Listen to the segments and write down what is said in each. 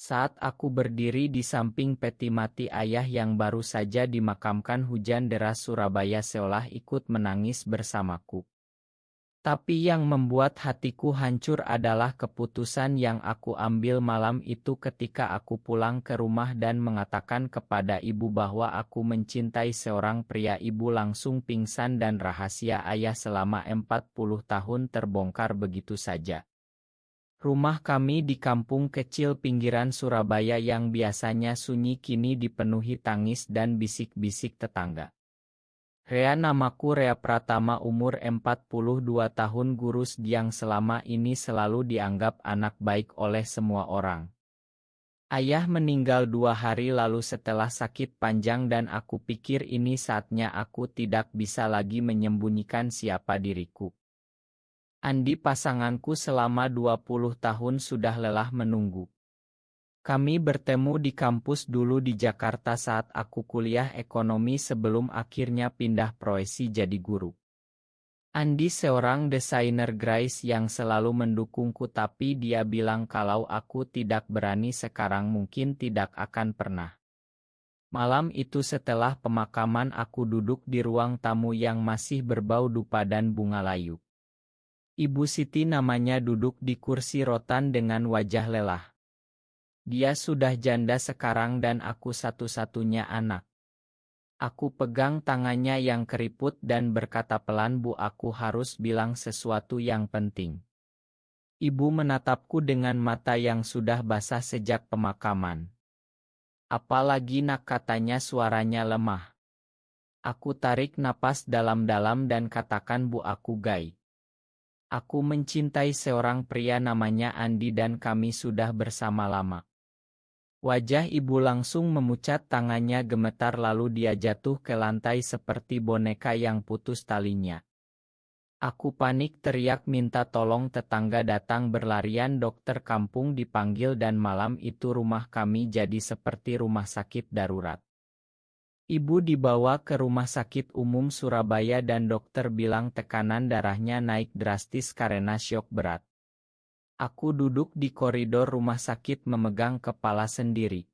Saat aku berdiri di samping peti mati ayah yang baru saja dimakamkan, hujan deras Surabaya seolah ikut menangis bersamaku. Tapi yang membuat hatiku hancur adalah keputusan yang aku ambil malam itu ketika aku pulang ke rumah dan mengatakan kepada ibu bahwa aku mencintai seorang pria. Ibu langsung pingsan dan rahasia ayah selama 40 tahun terbongkar begitu saja. Rumah kami di kampung kecil pinggiran Surabaya yang biasanya sunyi kini dipenuhi tangis dan bisik-bisik tetangga. Rea, namaku Rea Pratama, umur 42 tahun, gurus yang selama ini selalu dianggap anak baik oleh semua orang. Ayah meninggal 2 hari lalu setelah sakit panjang dan aku pikir ini saatnya aku tidak bisa lagi menyembunyikan siapa diriku. Andi, pasanganku selama 20 tahun, sudah lelah menunggu. Kami bertemu di kampus dulu di Jakarta saat aku kuliah ekonomi sebelum akhirnya pindah profesi jadi guru. Andi seorang desainer grafis yang selalu mendukungku, tapi dia bilang kalau aku tidak berani sekarang mungkin tidak akan pernah. Malam itu setelah pemakaman aku duduk di ruang tamu yang masih berbau dupa dan bunga layu. Ibu Siti namanya duduk di kursi rotan dengan wajah lelah. Dia sudah janda sekarang dan aku satu-satunya anak. Aku pegang tangannya yang keriput dan berkata pelan, "Bu, aku harus bilang sesuatu yang penting." Ibu menatapku dengan mata yang sudah basah sejak pemakaman. "Apalagi nak?" katanya, suaranya lemah. Aku tarik napas dalam-dalam dan katakan, "Bu, aku gay. Aku mencintai seorang pria namanya Andi dan kami sudah bersama lama." Wajah ibu langsung memucat, tangannya gemetar lalu dia jatuh ke lantai seperti boneka yang putus talinya. Aku panik teriak minta tolong, tetangga datang berlarian, dokter kampung dipanggil dan malam itu rumah kami jadi seperti rumah sakit darurat. Ibu dibawa ke rumah sakit umum Surabaya dan dokter bilang tekanan darahnya naik drastis karena syok berat. Aku duduk di koridor rumah sakit memegang kepala sendiri.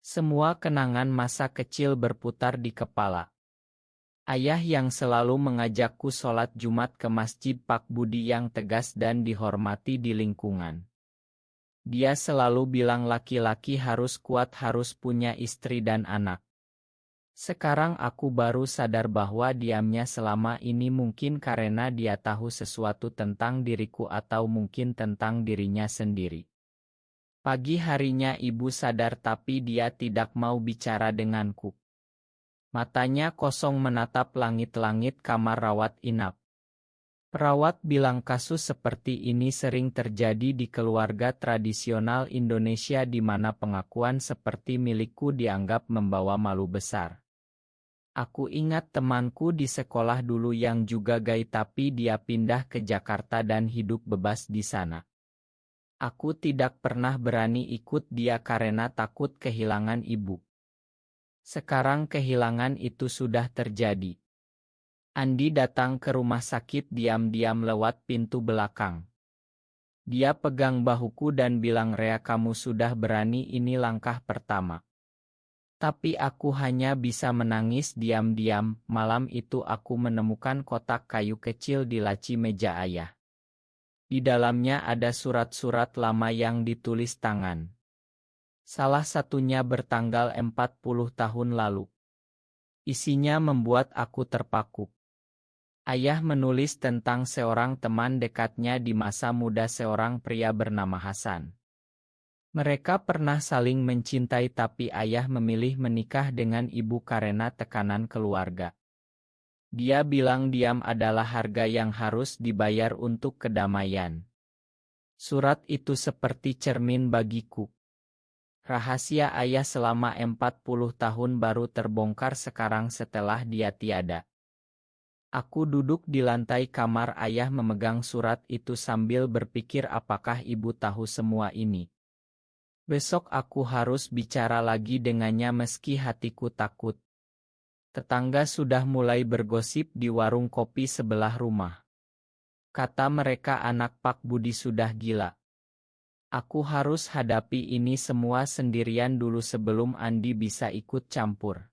Semua kenangan masa kecil berputar di kepala. Ayah yang selalu mengajakku sholat Jumat ke Masjid Pak Budi yang tegas dan dihormati di lingkungan. Dia selalu bilang laki-laki harus kuat, harus punya istri dan anak. Sekarang aku baru sadar bahwa diamnya selama ini mungkin karena dia tahu sesuatu tentang diriku atau mungkin tentang dirinya sendiri. Pagi harinya ibu sadar tapi dia tidak mau bicara denganku. Matanya kosong menatap langit-langit kamar rawat inap. Perawat bilang kasus seperti ini sering terjadi di keluarga tradisional Indonesia di mana pengakuan seperti milikku dianggap membawa malu besar. Aku ingat temanku di sekolah dulu yang juga gay tapi dia pindah ke Jakarta dan hidup bebas di sana. Aku tidak pernah berani ikut dia karena takut kehilangan ibu. Sekarang kehilangan itu sudah terjadi. Andi datang ke rumah sakit diam-diam lewat pintu belakang. Dia pegang bahuku dan bilang, "Rea, kamu sudah berani, ini langkah pertama." Tapi aku hanya bisa menangis diam-diam. Malam itu aku menemukan kotak kayu kecil di laci meja ayah. Di dalamnya ada surat-surat lama yang ditulis tangan. Salah satunya bertanggal 40 tahun lalu. Isinya membuat aku terpaku. Ayah menulis tentang seorang teman dekatnya di masa muda, seorang pria bernama Hasan. Mereka pernah saling mencintai tapi ayah memilih menikah dengan ibu karena tekanan keluarga. Dia bilang diam adalah harga yang harus dibayar untuk kedamaian. Surat itu seperti cermin bagiku. Rahasia ayah selama 40 tahun baru terbongkar sekarang setelah dia tiada. Aku duduk di lantai kamar ayah memegang surat itu sambil berpikir apakah ibu tahu semua ini. Besok aku harus bicara lagi dengannya meski hatiku takut. Tetangga sudah mulai bergosip di warung kopi sebelah rumah. Kata mereka anak Pak Budi sudah gila. Aku harus hadapi ini semua sendirian dulu sebelum Andi bisa ikut campur.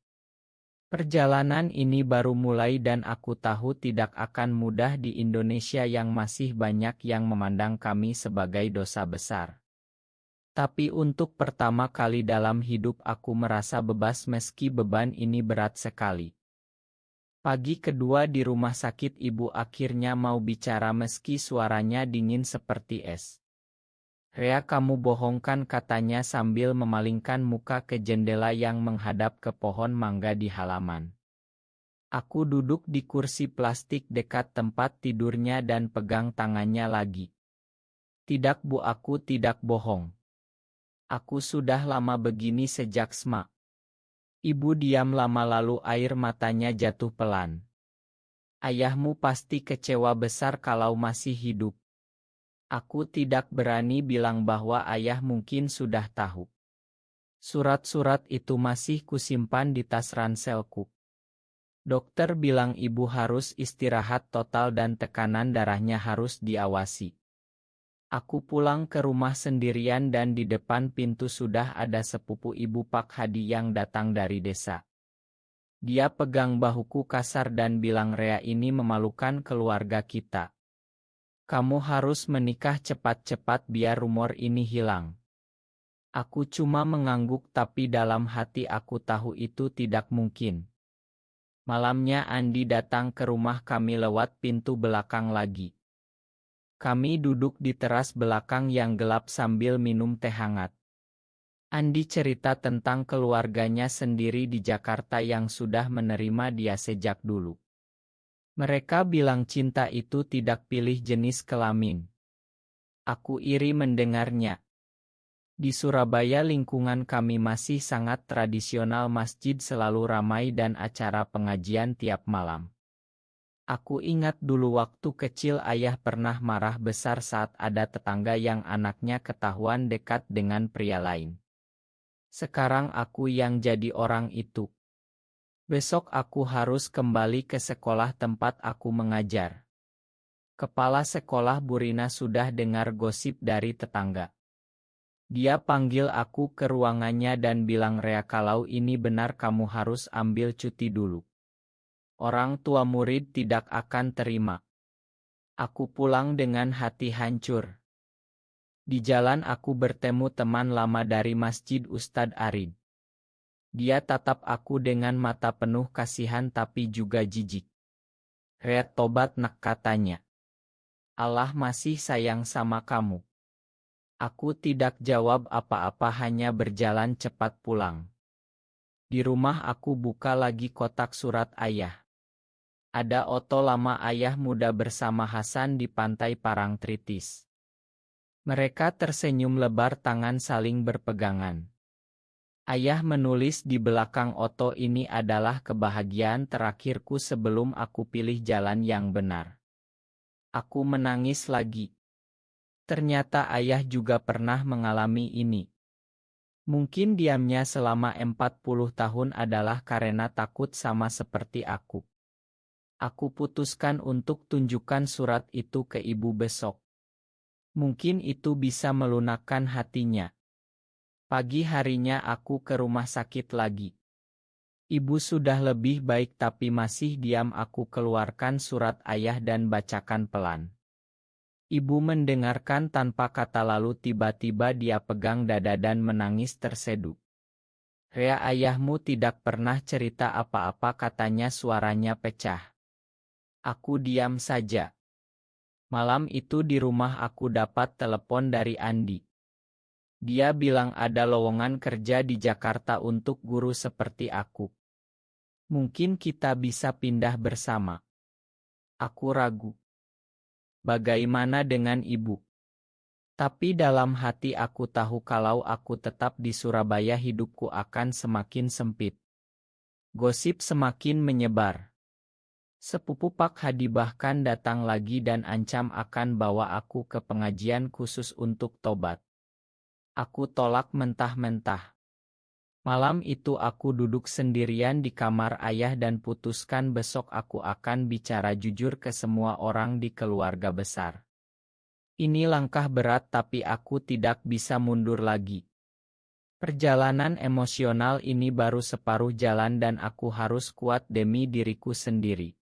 Perjalanan ini baru mulai dan aku tahu tidak akan mudah di Indonesia yang masih banyak yang memandang kami sebagai dosa besar. Tapi untuk pertama kali dalam hidup aku merasa bebas meski beban ini berat sekali. Pagi kedua di rumah sakit ibu akhirnya mau bicara meski suaranya dingin seperti es. "Rea, kamu bohongkan," katanya sambil memalingkan muka ke jendela yang menghadap ke pohon mangga di halaman. Aku duduk di kursi plastik dekat tempat tidurnya dan pegang tangannya lagi. "Tidak Bu, aku tidak bohong. Aku sudah lama begini sejak SMA." Ibu diam lama lalu air matanya jatuh pelan. "Ayahmu pasti kecewa besar kalau masih hidup." Aku tidak berani bilang bahwa ayah mungkin sudah tahu. Surat-surat itu masih kusimpan di tas ranselku. Dokter bilang ibu harus istirahat total dan tekanan darahnya harus diawasi. Aku pulang ke rumah sendirian dan di depan pintu sudah ada sepupu ibu Pak Hadi yang datang dari desa. Dia pegang bahuku kasar dan bilang, "Rea, ini memalukan keluarga kita. Kamu harus menikah cepat-cepat biar rumor ini hilang." Aku cuma mengangguk tapi dalam hati aku tahu itu tidak mungkin. Malamnya Andi datang ke rumah kami lewat pintu belakang lagi. Kami duduk di teras belakang yang gelap sambil minum teh hangat. Andi cerita tentang keluarganya sendiri di Jakarta yang sudah menerima dia sejak dulu. Mereka bilang cinta itu tidak pilih jenis kelamin. Aku iri mendengarnya. Di Surabaya lingkungan kami masih sangat tradisional, masjid selalu ramai dan acara pengajian tiap malam. Aku ingat dulu waktu kecil ayah pernah marah besar saat ada tetangga yang anaknya ketahuan dekat dengan pria lain. Sekarang aku yang jadi orang itu. Besok aku harus kembali ke sekolah tempat aku mengajar. Kepala sekolah Burina sudah dengar gosip dari tetangga. Dia panggil aku ke ruangannya dan bilang, "Rea, kalau ini benar kamu harus ambil cuti dulu. Orang tua murid tidak akan terima." Aku pulang dengan hati hancur. Di jalan aku bertemu teman lama dari masjid, Ustadz Arid. Dia tatap aku dengan mata penuh kasihan tapi juga jijik. "Rea, tobat nak," katanya. "Allah masih sayang sama kamu." Aku tidak jawab apa-apa, hanya berjalan cepat pulang. Di rumah aku buka lagi kotak surat ayah. Ada foto lama ayah muda bersama Hasan di pantai Parangtritis. Mereka tersenyum lebar, tangan saling berpegangan. Ayah menulis di belakang foto, "Ini adalah kebahagiaan terakhirku sebelum aku pilih jalan yang benar." Aku menangis lagi. Ternyata ayah juga pernah mengalami ini. Mungkin diamnya selama 40 tahun adalah karena takut sama seperti aku. Aku putuskan untuk tunjukkan surat itu ke ibu besok. Mungkin itu bisa melunakkan hatinya. Pagi harinya aku ke rumah sakit lagi. Ibu sudah lebih baik tapi masih diam. Aku keluarkan surat ayah dan bacakan pelan. Ibu mendengarkan tanpa kata lalu tiba-tiba dia pegang dada dan menangis terseduh. "Rea, ayahmu tidak pernah cerita apa-apa," katanya, suaranya pecah. Aku diam saja. Malam itu di rumah aku dapat telepon dari Andi. Dia bilang ada lowongan kerja di Jakarta untuk guru seperti aku. Mungkin kita bisa pindah bersama. Aku ragu. Bagaimana dengan ibu? Tapi dalam hati aku tahu kalau aku tetap di Surabaya hidupku akan semakin sempit. Gosip semakin menyebar. Sepupu Pak Hadi bahkan datang lagi dan ancam akan bawa aku ke pengajian khusus untuk tobat. Aku tolak mentah-mentah. Malam itu aku duduk sendirian di kamar ayah dan putuskan besok aku akan bicara jujur ke semua orang di keluarga besar. Ini langkah berat tapi aku tidak bisa mundur lagi. Perjalanan emosional ini baru separuh jalan dan aku harus kuat demi diriku sendiri.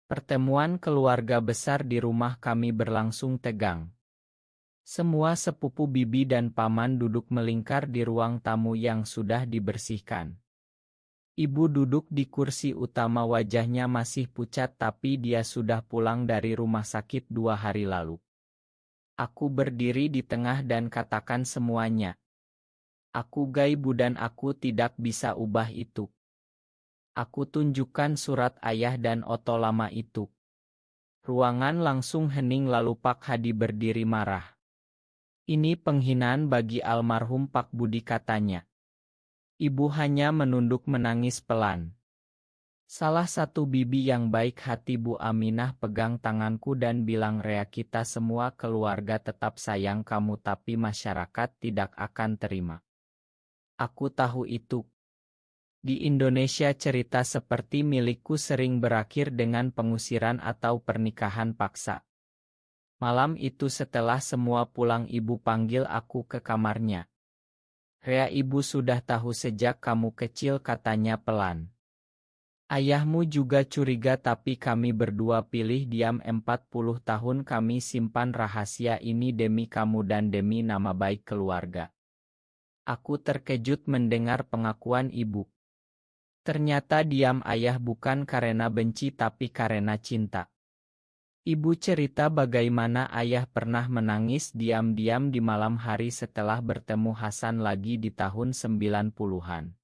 Pertemuan keluarga besar di rumah kami berlangsung tegang. Semua sepupu bibi dan paman duduk melingkar di ruang tamu yang sudah dibersihkan. Ibu duduk di kursi utama, wajahnya masih pucat tapi dia sudah pulang dari rumah sakit 2 hari lalu. Aku berdiri di tengah dan katakan semuanya. Aku gaibu dan aku tidak bisa ubah itu. Aku tunjukkan surat ayah dan oto lama itu. Ruangan langsung hening lalu Pak Hadi berdiri marah. Ini penghinaan bagi almarhum Pak Budi, katanya. Ibu hanya menunduk menangis pelan. Salah satu bibi yang baik hati, Bu Aminah, pegang tanganku dan bilang, Rea, kita semua keluarga tetap sayang kamu tapi masyarakat tidak akan terima. Aku tahu itu. Di Indonesia cerita seperti milikku sering berakhir dengan pengusiran atau pernikahan paksa. Malam itu setelah semua pulang ibu panggil aku ke kamarnya. Rea, ibu sudah tahu sejak kamu kecil, katanya pelan. Ayahmu juga curiga tapi kami berdua pilih diam. 40 tahun kami simpan rahasia ini demi kamu dan demi nama baik keluarga. Aku terkejut mendengar pengakuan ibu. Ternyata diam ayah bukan karena benci tapi karena cinta. Ibu cerita bagaimana ayah pernah menangis diam-diam di malam hari setelah bertemu Hasan lagi di tahun 90-an.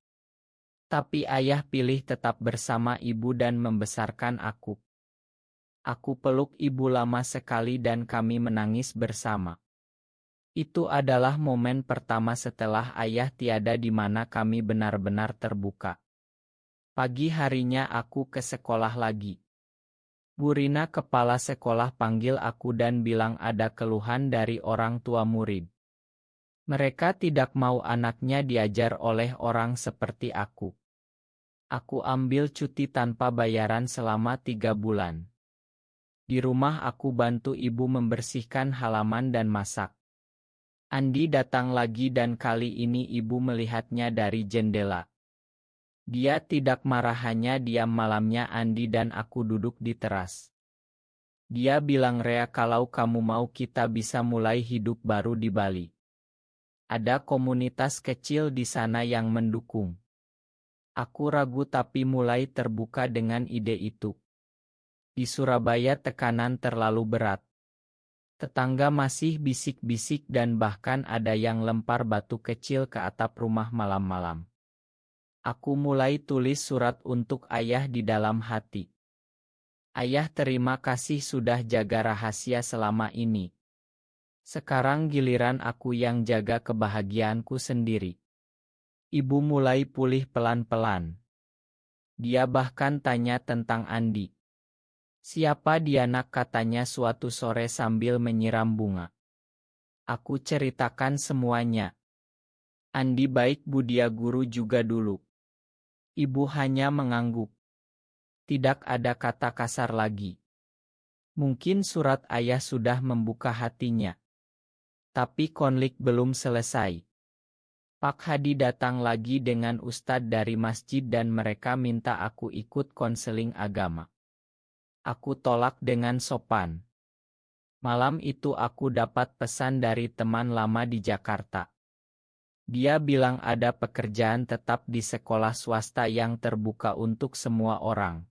Tapi ayah pilih tetap bersama ibu dan membesarkan aku. Aku peluk ibu lama sekali dan kami menangis bersama. Itu adalah momen pertama setelah ayah tiada di mana kami benar-benar terbuka. Pagi harinya aku ke sekolah lagi. Bu Rina, kepala sekolah, panggil aku dan bilang ada keluhan dari orang tua murid. Mereka tidak mau anaknya diajar oleh orang seperti aku. Aku ambil cuti tanpa bayaran selama 3 bulan. Di rumah aku bantu ibu membersihkan halaman dan masak. Andi datang lagi dan kali ini ibu melihatnya dari jendela. Dia tidak marah, hanya diam. Malamnya Andi dan aku duduk di teras. Dia bilang, Rea, kalau kamu mau kita bisa mulai hidup baru di Bali. Ada komunitas kecil di sana yang mendukung. Aku ragu tapi mulai terbuka dengan ide itu. Di Surabaya tekanan terlalu berat. Tetangga masih bisik-bisik dan bahkan ada yang lempar batu kecil ke atap rumah malam-malam. Aku mulai tulis surat untuk ayah di dalam hati. Ayah, terima kasih sudah jaga rahasia selama ini. Sekarang giliran aku yang jaga kebahagiaanku sendiri. Ibu mulai pulih pelan-pelan. Dia bahkan tanya tentang Andi. Siapa dia, nak, katanya suatu sore sambil menyiram bunga. Aku ceritakan semuanya. Andi baik, Bu, dia guru juga dulu. Ibu hanya mengangguk. Tidak ada kata kasar lagi. Mungkin surat ayah sudah membuka hatinya. Tapi konflik belum selesai. Pak Hadi datang lagi dengan ustadz dari masjid dan mereka minta aku ikut konseling agama. Aku tolak dengan sopan. Malam itu aku dapat pesan dari teman lama di Jakarta. Dia bilang ada pekerjaan tetap di sekolah swasta yang terbuka untuk semua orang.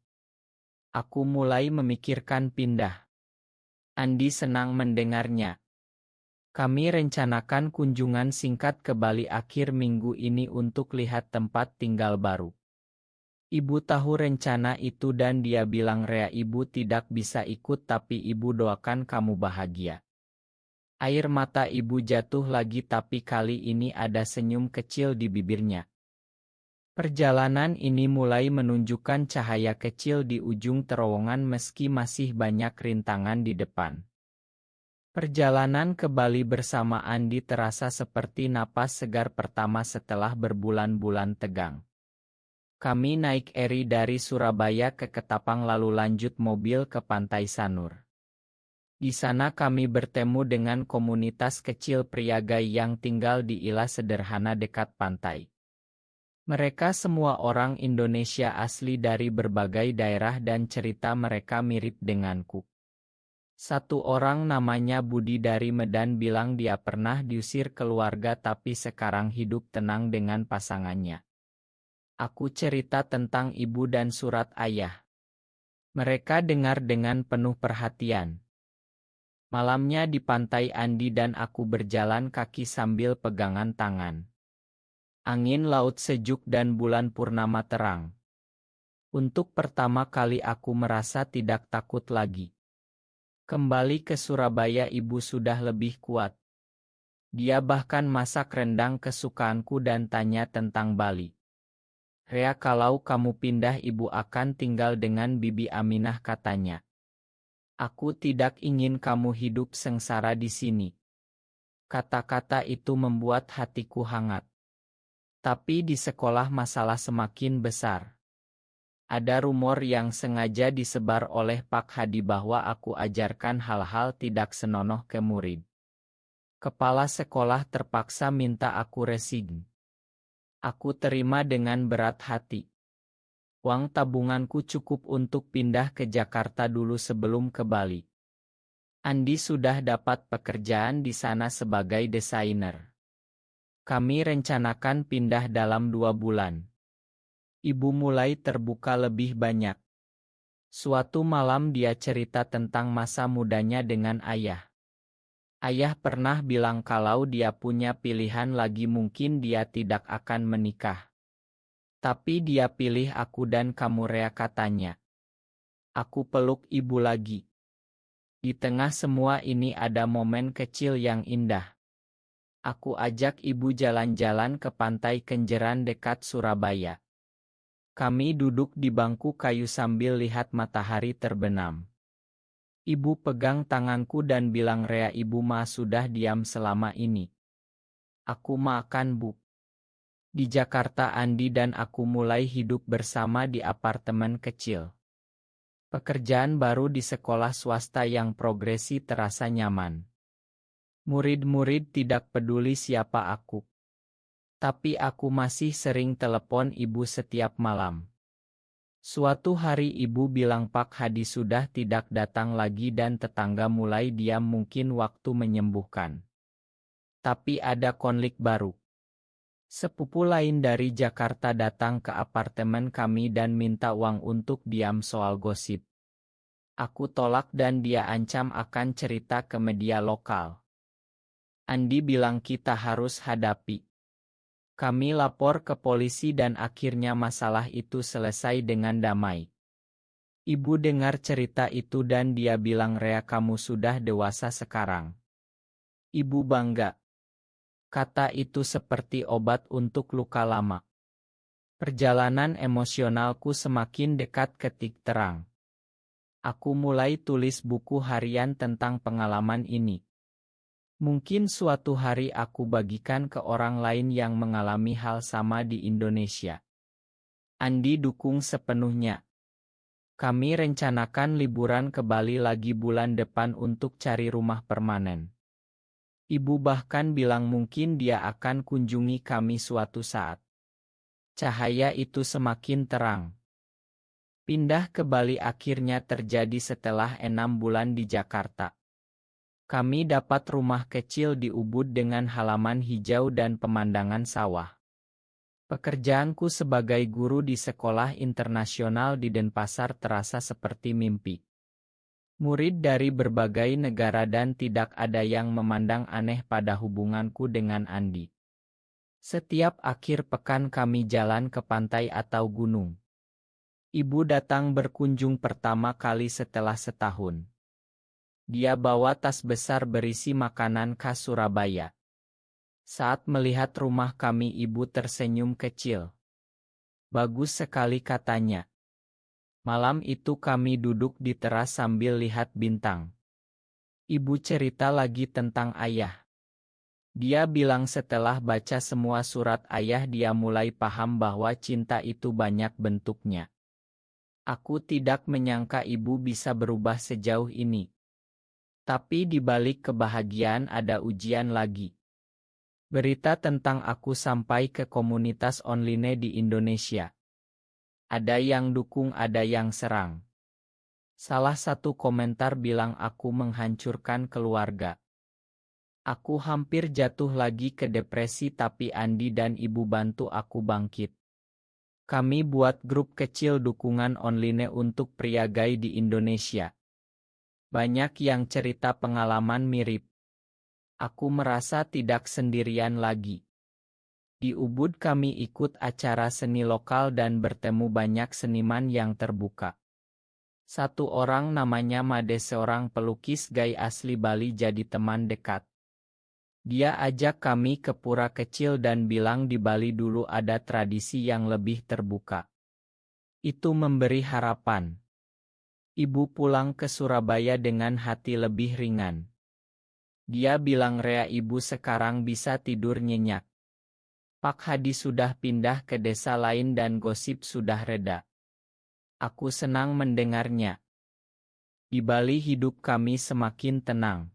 Aku mulai memikirkan pindah. Andi senang mendengarnya. Kami rencanakan kunjungan singkat ke Bali akhir minggu ini untuk lihat tempat tinggal baru. Ibu tahu rencana itu dan dia bilang, Rea, ibu tidak bisa ikut tapi ibu doakan kamu bahagia. Air mata ibu jatuh lagi tapi kali ini ada senyum kecil di bibirnya. Perjalanan ini mulai menunjukkan cahaya kecil di ujung terowongan meski masih banyak rintangan di depan. Perjalanan ke Bali bersama Andi terasa seperti napas segar pertama setelah berbulan-bulan tegang. Kami naik eri dari Surabaya ke Ketapang lalu lanjut mobil ke Pantai Sanur. Di sana kami bertemu dengan komunitas kecil priagai yang tinggal di Ila sederhana dekat pantai. Mereka semua orang Indonesia asli dari berbagai daerah dan cerita mereka mirip denganku. Satu orang namanya Budi dari Medan bilang dia pernah diusir keluarga tapi sekarang hidup tenang dengan pasangannya. Aku cerita tentang ibu dan surat ayah. Mereka dengar dengan penuh perhatian. Malamnya di pantai Andi dan aku berjalan kaki sambil pegangan tangan. Angin laut sejuk dan bulan purnama terang. Untuk pertama kali aku merasa tidak takut lagi. Kembali ke Surabaya ibu sudah lebih kuat. Dia bahkan masak rendang kesukaanku dan tanya tentang Bali. Rea kalau kamu pindah ibu akan tinggal dengan Bibi Aminah katanya. Aku tidak ingin kamu hidup sengsara di sini. Kata-kata itu membuat hatiku hangat. Tapi di sekolah masalah semakin besar. Ada rumor yang sengaja disebar oleh Pak Hadi bahwa aku ajarkan hal-hal tidak senonoh ke murid. Kepala sekolah terpaksa minta aku resign. Aku terima dengan berat hati. Uang tabunganku cukup untuk pindah ke Jakarta dulu sebelum ke Bali. Andi sudah dapat pekerjaan di sana sebagai desainer. Kami rencanakan pindah dalam 2 bulan. Ibu mulai terbuka lebih banyak. Suatu malam dia cerita tentang masa mudanya dengan ayah. Ayah pernah bilang kalau dia punya pilihan lagi mungkin dia tidak akan menikah. Tapi dia pilih aku dan kamu Rea katanya. Aku peluk ibu lagi. Di tengah semua ini ada momen kecil yang indah. Aku ajak ibu jalan-jalan ke pantai Kenjeran dekat Surabaya. Kami duduk di bangku kayu sambil lihat matahari terbenam. Ibu pegang tanganku dan bilang Rea ibu mah sudah diam selama ini. Aku makan bu. Di Jakarta Andi dan aku mulai hidup bersama di apartemen kecil. Pekerjaan baru di sekolah swasta yang progresi terasa nyaman. Murid-murid tidak peduli siapa aku. Tapi aku masih sering telepon ibu setiap malam. Suatu hari ibu bilang Pak Hadi sudah tidak datang lagi dan tetangga mulai diam mungkin waktu menyembuhkan. Tapi ada konflik baru. Sepupu lain dari Jakarta datang ke apartemen kami dan minta uang untuk diam soal gosip. Aku tolak dan dia ancam akan cerita ke media lokal. Andi bilang kita harus hadapi. Kami lapor ke polisi dan akhirnya masalah itu selesai dengan damai. Ibu dengar cerita itu dan dia bilang Rea kamu sudah dewasa sekarang. Ibu bangga. Kata itu seperti obat untuk luka lama. Perjalanan emosionalku semakin dekat ke titik terang. Aku mulai tulis buku harian tentang pengalaman ini. Mungkin suatu hari aku bagikan ke orang lain yang mengalami hal sama di Indonesia. Andi dukung sepenuhnya. Kami rencanakan liburan ke Bali lagi bulan depan untuk cari rumah permanen. Ibu bahkan bilang mungkin dia akan kunjungi kami suatu saat. Cahaya itu semakin terang. Pindah ke Bali akhirnya terjadi setelah 6 bulan di Jakarta. Kami dapat rumah kecil di Ubud dengan halaman hijau dan pemandangan sawah. Pekerjaanku sebagai guru di sekolah internasional di Denpasar terasa seperti mimpi. Murid dari berbagai negara dan tidak ada yang memandang aneh pada hubunganku dengan Andi. Setiap akhir pekan kami jalan ke pantai atau gunung. Ibu datang berkunjung pertama kali setelah setahun. Dia bawa tas besar berisi makanan khas Surabaya. Saat melihat rumah kami ibu tersenyum kecil. Bagus sekali katanya. Malam itu kami duduk di teras sambil lihat bintang. Ibu cerita lagi tentang ayah. Dia bilang setelah baca semua surat ayah dia mulai paham bahwa cinta itu banyak bentuknya. Aku tidak menyangka ibu bisa berubah sejauh ini. Tapi di balik kebahagiaan ada ujian lagi. Berita tentang aku sampai ke komunitas online di Indonesia. Ada yang dukung, ada yang serang. Salah satu komentar bilang aku menghancurkan keluarga. Aku hampir jatuh lagi ke depresi, tapi Andi dan Ibu bantu aku bangkit. Kami buat grup kecil dukungan online untuk pria gay di Indonesia. Banyak yang cerita pengalaman mirip. Aku merasa tidak sendirian lagi. Di Ubud kami ikut acara seni lokal dan bertemu banyak seniman yang terbuka. Satu orang namanya Made, seorang pelukis gay asli Bali, jadi teman dekat. Dia ajak kami ke pura kecil dan bilang di Bali dulu ada tradisi yang lebih terbuka. Itu memberi harapan. Ibu pulang ke Surabaya dengan hati lebih ringan. Dia bilang Rea, ibu sekarang bisa tidur nyenyak. Pak Hadi sudah pindah ke desa lain dan gosip sudah reda. Aku senang mendengarnya. Di Bali hidup kami semakin tenang.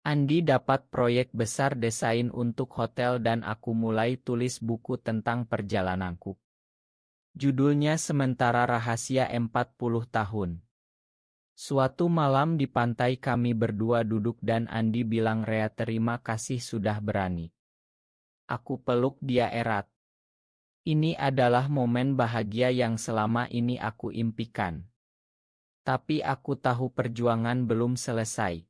Andi dapat proyek besar desain untuk hotel dan aku mulai tulis buku tentang perjalananku. Judulnya Sementara Rahasia 40 Tahun. Suatu malam di pantai kami berdua duduk dan Andi bilang, Rea, terima kasih sudah berani. Aku peluk dia erat. Ini adalah momen bahagia yang selama ini aku impikan. Tapi aku tahu perjuangan belum selesai.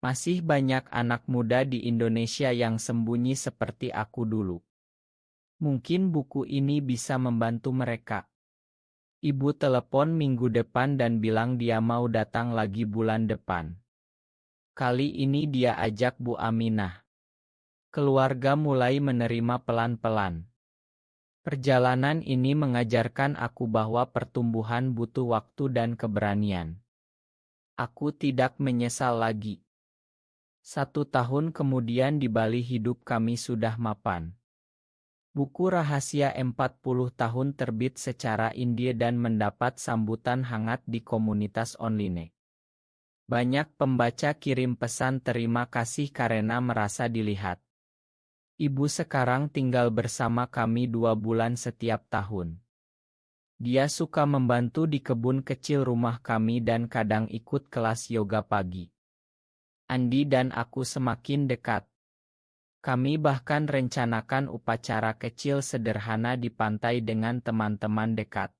Masih banyak anak muda di Indonesia yang sembunyi seperti aku dulu. Mungkin buku ini bisa membantu mereka. Ibu telepon minggu depan dan bilang dia mau datang lagi bulan depan. Kali ini dia ajak Bu Aminah. Keluarga mulai menerima pelan-pelan. Perjalanan ini mengajarkan aku bahwa pertumbuhan butuh waktu dan keberanian. Aku tidak menyesal lagi. 1 tahun kemudian di Bali hidup kami sudah mapan. Buku Rahasia 40 Tahun terbit secara indie dan mendapat sambutan hangat di komunitas online. Banyak pembaca kirim pesan terima kasih karena merasa dilihat. Ibu sekarang tinggal bersama kami 2 bulan setiap tahun. Dia suka membantu di kebun kecil rumah kami dan kadang ikut kelas yoga pagi. Andi dan aku semakin dekat. Kami bahkan rencanakan upacara kecil sederhana di pantai dengan teman-teman dekat.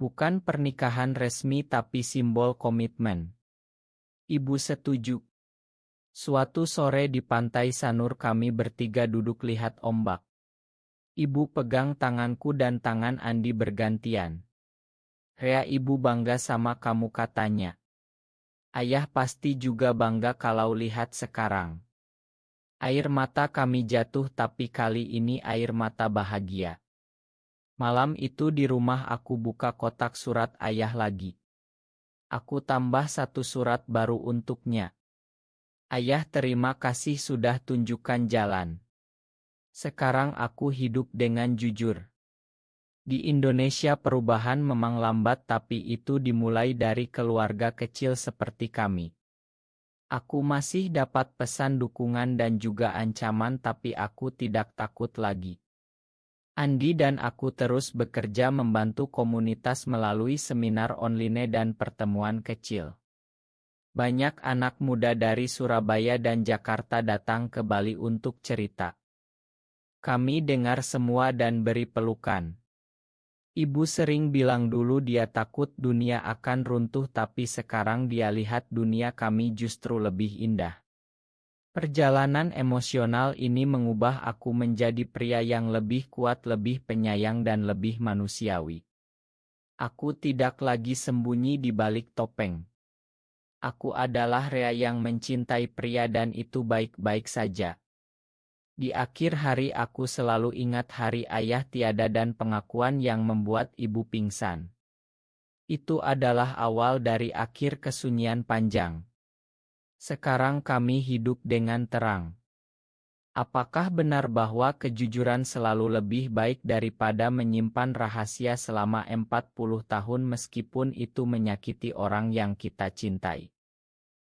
Bukan pernikahan resmi tapi simbol komitmen. Ibu setuju. Suatu sore di pantai Sanur kami bertiga duduk lihat ombak. Ibu pegang tanganku dan tangan Andi bergantian. Rea, ibu bangga sama kamu, katanya. Ayah pasti juga bangga kalau lihat sekarang. Air mata kami jatuh, tapi kali ini air mata bahagia. Malam itu di rumah aku buka kotak surat ayah lagi. Aku tambah 1 surat baru untuknya. Ayah, terima kasih sudah tunjukkan jalan. Sekarang aku hidup dengan jujur. Di Indonesia perubahan memang lambat, tapi itu dimulai dari keluarga kecil seperti kami. Aku masih dapat pesan dukungan dan juga ancaman, tapi aku tidak takut lagi. Andi dan aku terus bekerja membantu komunitas melalui seminar online dan pertemuan kecil. Banyak anak muda dari Surabaya dan Jakarta datang ke Bali untuk cerita. Kami dengar semua dan beri pelukan. Ibu sering bilang dulu dia takut dunia akan runtuh, tapi sekarang dia lihat dunia kami justru lebih indah. Perjalanan emosional ini mengubah aku menjadi pria yang lebih kuat, lebih penyayang dan lebih manusiawi. Aku tidak lagi sembunyi di balik topeng. Aku adalah Rea yang mencintai pria dan itu baik-baik saja. Di akhir hari aku selalu ingat hari ayah tiada dan pengakuan yang membuat ibu pingsan. Itu adalah awal dari akhir kesunyian panjang. Sekarang kami hidup dengan terang. Apakah benar bahwa kejujuran selalu lebih baik daripada menyimpan rahasia selama 40 tahun meskipun itu menyakiti orang yang kita cintai?